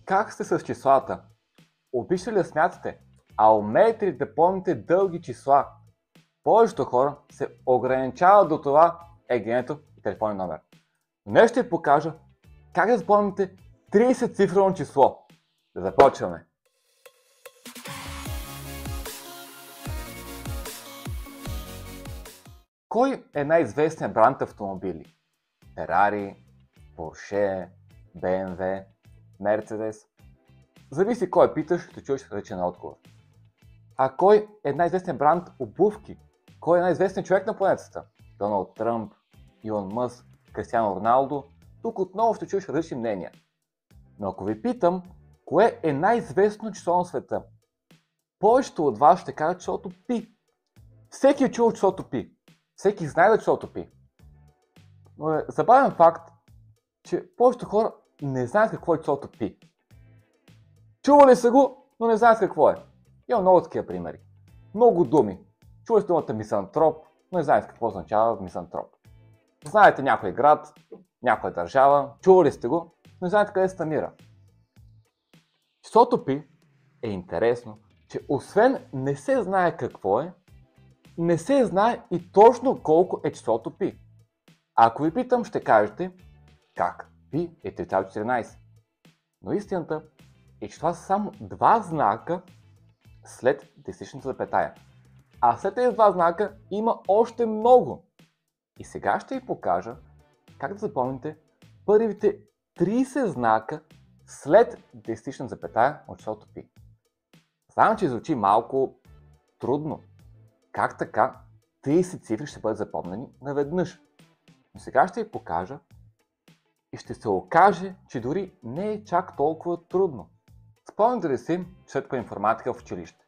Как сте с числата? Обичате ли да смятате? А умеете ли да помните дълги числа? Повечето хора се ограничават до това егенето и телефонен номер. Днес ще ви покажа как да запомните 30-цифрено число. Да започваме! Кой е най-известният бранд автомобили? Ферари, Порше, БМВ, Мерцедес? Зависи кой питаш, ще чуеш различен отговор. А кой е най-известният бранд обувки? Кой е най-известният човек на планетата? Доналд Тръмп, Илон Мъск, Кристиано Роналдо? Тук отново ще чуеш различни мнения. Но ако ви питам, кое е най-известно число на света? Повечето от вас ще кажат числото Пи. Всеки е чул числото Пи. Всеки знае за числото Пи. Но е забавен факт, че повечето хора не знаят какво е числото Пи. Чували са го, но не знаят какво е. Има много такива примери. Много думи. Чували сте думата мизантроп, но не знаете какво означава мизантроп. Знаете някой град, някоя държава, чували сте го, но не знаете къде се намира. Числото Пи е интересно, че освен не се знае какво е, не се знае и точно колко е числото Пи. Ако ви питам, ще кажете как Пи е 3,14. Но истината е, че това са само два знака след десетичната запетая. А след тези два знака има още много. И сега ще ви покажа как да запомните първите 30 знака след десетичната запетая от числото Пи. Знам, че звучи малко трудно. Как така 30 цифри ще бъдат запомнени наведнъж? Но сега ще ви покажа и ще се окаже, че дори не е чак толкова трудно. Спомняте ли си чет по информатика в училище?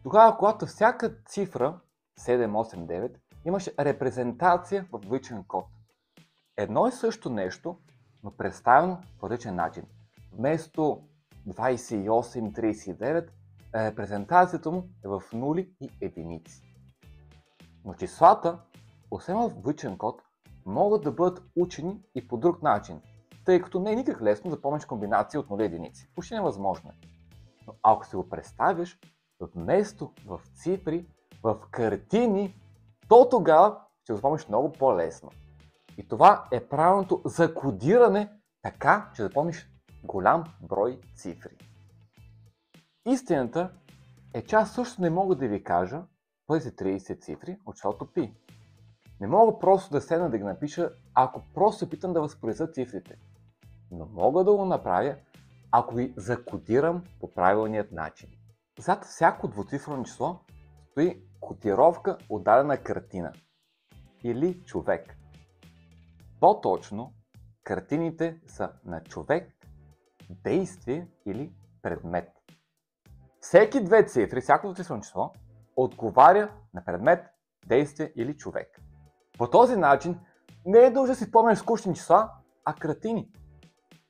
Тогава, когато всяка цифра 7, 8, 9 имаше репрезентация в двоичен код. Едно и също нещо, но представено по различен начин. Вместо 28, 39, репрезентацията му е в нули и единици. Но числата, освен в двоичен код, могат да бъдат учени и по друг начин, тъй като не е никак лесно да помниш комбинация от нули и единици. Почти невъзможно е. Но ако си го представиш вместо в цифри, в картини, то тогава ще го запомниш много по-лесно. И това е правилното закодиране, така че да помниш голям брой цифри. Истината е, че аз също не мога да ви кажа първите 30 цифри от числото Пи. Не мога просто да седна да ги напиша, ако просто се питам да възпроизведа цифрите. Но мога да го направя, ако ги закодирам по правилният начин. Зад всяко двуцифрено число стои кодировка от дадена картина или човек. По-точно, картините са на човек, действие или предмет. Всеки две цифри, всяко двуцифрено число, отговаря на предмет, действие или човек. По този начин не е нужно да си спомняш скучни числа, а картини,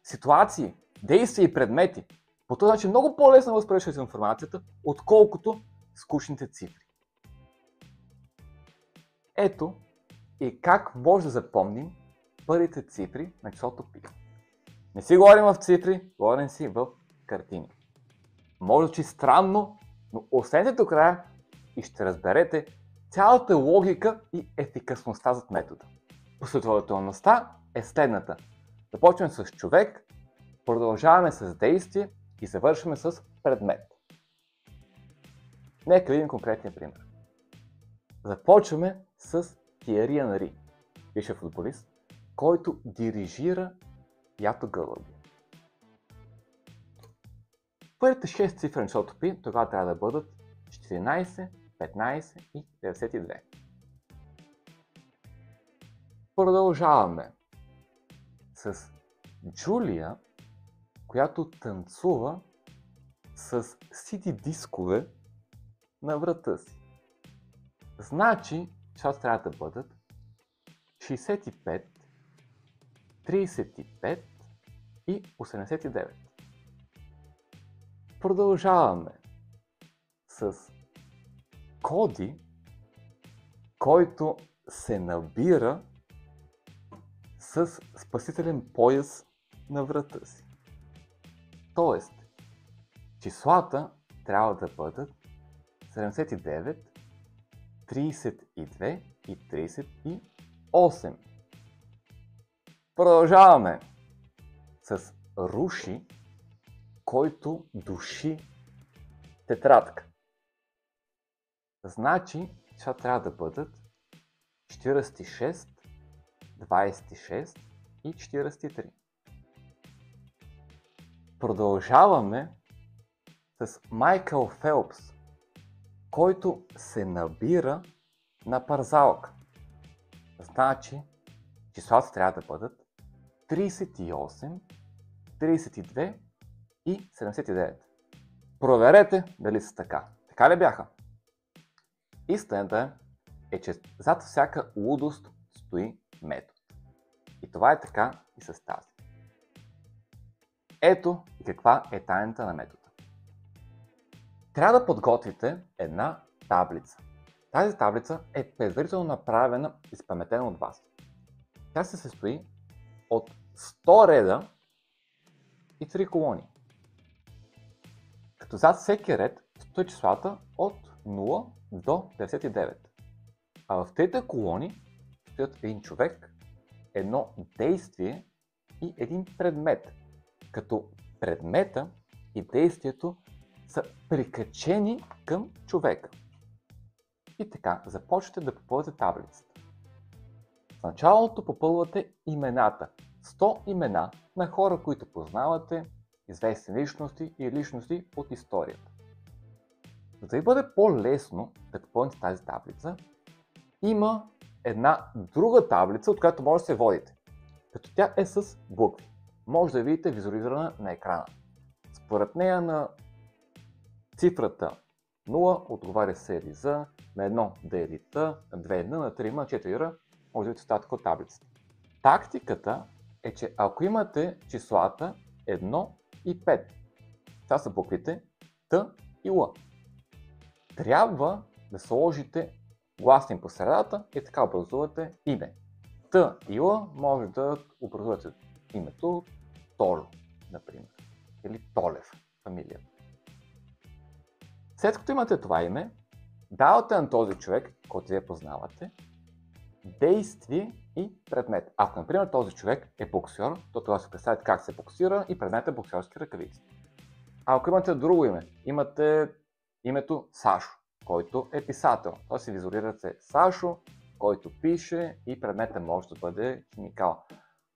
ситуации, действия и предмети. По този начин много по-лесно възприемаш информацията, отколкото скучните цифри. Ето и как може да запомним първите цифри на числото Пи. Не си говорим в цифри, говорим си в картини. Може да звучи странно, но останете до края и ще разберете цялата логика и ефикасността зад метода. Последователността е следната. Започваме с човек, продължаваме с действие и завършваме с предмет. Нека видим конкретния пример. Започваме с Тиери Анри, бившият футболист, който дирижира Ято Гълъби. Първите 6 цифри на числото Пи тогава трябва да бъдат 14, 15 и 92. Продължаваме с Джулия, която танцува с CD дискове на врата си. Значи, числата трябва да бъдат 65, 35 и 89. Продължаваме с Коди, който се набира с спасителен пояс на врата си. Тоест, числата трябва да бъдат 79, 32 и 38. Продължаваме с руши, който души тетрадка. Значи, това трябва да бъдат 46, 26 и 43. Продължаваме с Майкъл Фелпс, който се набира на парзалка. Значи, числата трябва да бъдат 38, 32 и 79. Проверете дали са така. Така ли бяха? Истината е, че зад всяка лудост стои метод. И това е така и с тази. Ето и каква е тайната на метода. Трябва да подготвите една таблица. Тази таблица е предварително направена и спаметена от вас. Тя се състои от 100 реда и 3 колони. Като зад всеки ред стои числата от 0 до 59. А в трите колони стоят един човек, едно действие и един предмет. Като предмета и действието са прикачени към човека. И така, започвате да попълвате таблицата. В началото попълвате имената. 100 имена на хора, които познавате, известни личности и личности от историята. За да ви бъде по-лесно да попълните тази таблица, има една друга таблица, от която може да се водите. Като тя е с букви. Може да видите визуализирана на екрана. Според нея на цифрата 0 отговаря се или за, на 1 да е или т, на 2 н, на 3 м, на 4 р, може да видите остатък от таблицата. Тактиката е, че ако имате числата 1 и 5, това са буквите Т и Л, трябва да сложите гласни по средата и така образувате име. Т и Л може да образувате името Толо, например, или Толев, фамилията. След като имате това име, давате на този човек, който вие познавате, действие и предмет. Ако, например, този човек е боксер, то тогава се представите как се боксира и предмет е боксерски ръкавици. А ако имате друго име, имате името Сашо, който е писател. То се визуалирате Сашо, който пише и предметът може да бъде химикал.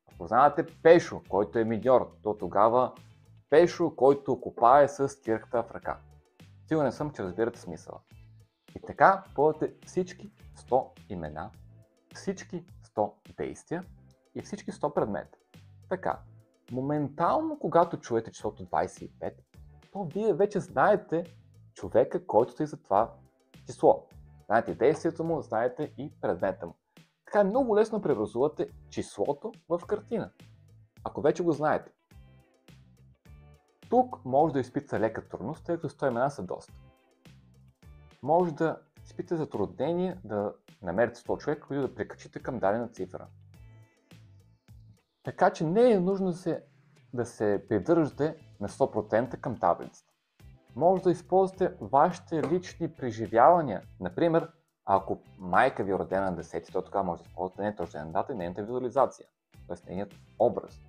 Ако познавате Пешо, който е миньор, то тогава Пешо, който копае с кирката в ръка. Сигурен съм, че разбирате смисъла. И така пълвате всички 100 имена, всички 100 действия и всички 100 предмета. Така, моментално когато чуете числото 25, то вие вече знаете човека, който стои за това число. Знаете действието му, знаете и предмета му. Така е много лесно преобразувате числото в картина, ако вече го знаете. Тук може да изпитате лека трудност, тъй като 100 имена са доста. Може да изпитате затруднение да намерите 100 човека, които да прикачите към дадена цифра. Така че не е нужно да се придържате на 100% към таблицата. Може да използвате вашите лични преживявания. Например, ако майка ви е родена на 10, то тогава може да използвате нейната рождена дата и нейната визуализация, т.е. нейният образ.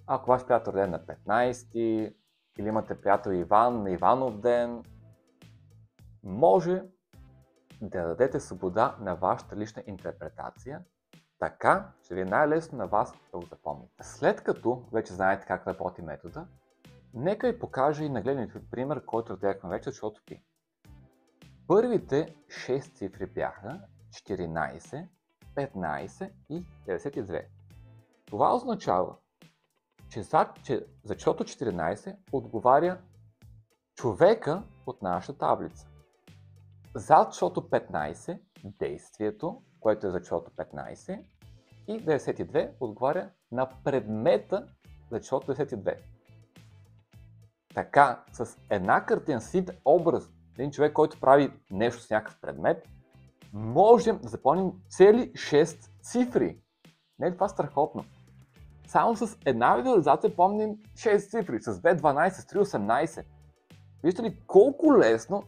Ако ваш приятел е роден на 15 или имате приятел Иван на Иванов ден, може да дадете свобода на вашата лична интерпретация, така ще ви е най-лесно на вас да го запомните. След като вече знаете как работи метода, нека ви покажа и нагледен пример, който разгледахме вече, защото пи. Първите 6 цифри бяха 14, 15 и 92. Това означава, че за числото 14 отговаря човека от нашата таблица. За числото 15 действието, което е за числото 15, и 92 отговаря на предмета за числото 92. Така, с една картина, с един образ, един човек, който прави нещо с някакъв предмет, можем да запомним цели 6 цифри. Не е ли това страхотно? само с една визуализация помним 6 цифри, с 2 12, с 3 18. Вижте ли колко лесно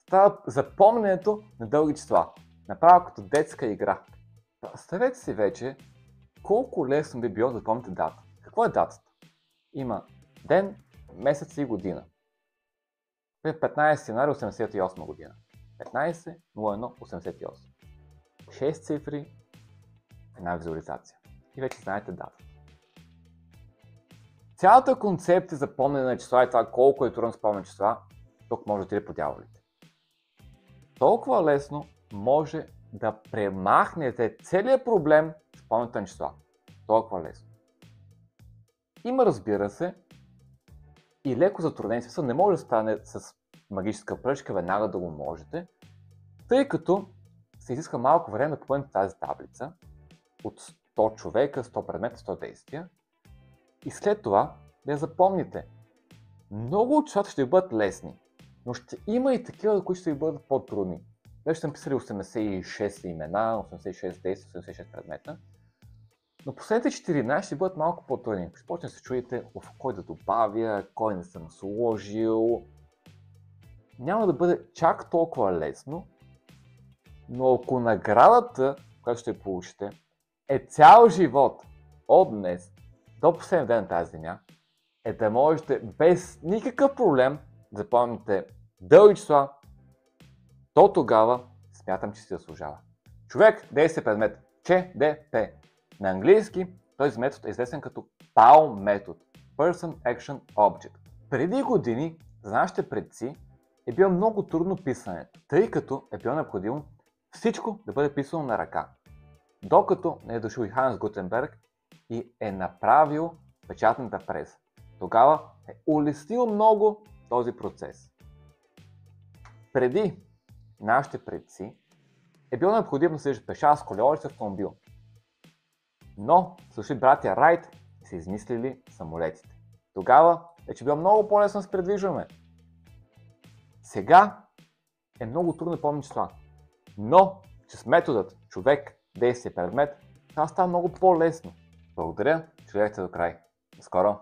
става запомнянето на дълги числа. Направо като детска игра. Представете си вече колко лесно би било да запомните дата. Какво е датата? Има ден, месец и година. 15 януари 88 година. 15.01.88. 6 цифри, една визуализация. И вече знаете дата. Цялата концепция за помнене на числа и това колко е трудно да спомня числа, тук може да отиде по дяволите. Толкова лесно може да премахнете целият проблем с помненето на числа. Толкова лесно. Има, разбира се, и леко затруднен смисъл. Не може да стане с магическа пръчка, веднага да го можете, тъй като се изиска малко време да попълните тази таблица от 100 човека, 100 предмета, 100 действия и след това да я запомните. Много от числата ще ви бъдат лесни, но ще има и такива, които ще ви бъдат по-трудни. Вече съм писали 86 имена, 86 действия, 86 предмета, но последните 14 ще бъдат малко по-трудни. Ще почне да се чуете кой да добавя, кой не съм сложил. Няма да бъде чак толкова лесно, но ако наградата, която ще получите, е цял живот от днес до последния ден на тази земя, е да можете без никакъв проблем да запомните дълги числа, то тогава смятам, че си заслужава. Човек, действие предмет, ЧДП. На английски този метод е известен като PAL метод, Person Action Object. Преди години за нашите предци е било много трудно писането, тъй като е било необходимо всичко да бъде писано на ръка. Докато не е дошъл и Ханс Гутенберг и е направил печатната преса. Тогава е улеснил много този процес. Преди нашите предци е било необходимо да се движат пеша с колело или с автомобил. Но също братя Райт са измислили самолетите. Тогава вече било много по-лесно да се предвижваме. Сега е много трудно да помня числа. Но чрез методът човек, действие, предмет, това става много по-лесно. Благодаря, че гледахте до край. До скоро!